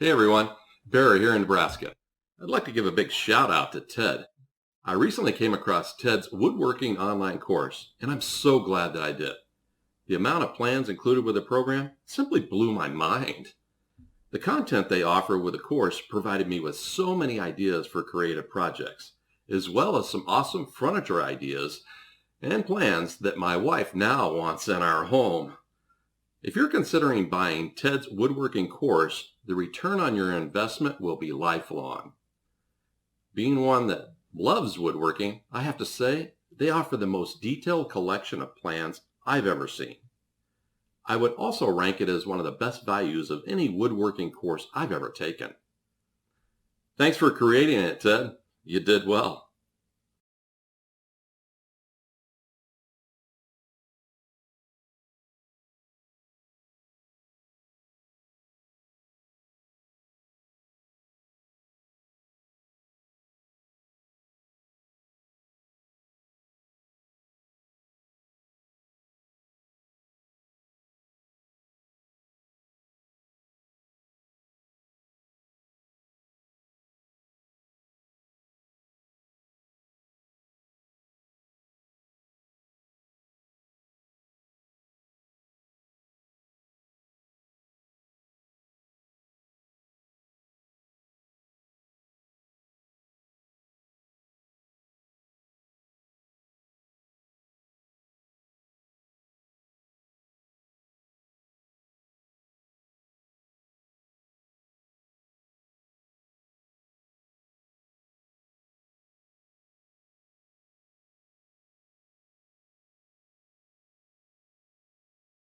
Hey everyone, Barry here in Nebraska. I'd like to give a big shout out to Ted. I recently came across Ted's woodworking online course, and I'm so glad that I did. The amount of plans included with the program simply blew my mind. The content they offer with the course provided me with so many ideas for creative projects, as well as some awesome furniture ideas and plans that my wife now wants in our home. If you're considering buying Ted's woodworking course, the return on your investment will be lifelong. Being one that loves woodworking, I have to say they offer the most detailed collection of plans I've ever seen. I would also rank it as one of the best values of any woodworking course I've ever taken. Thanks for creating it, Ted. You did well.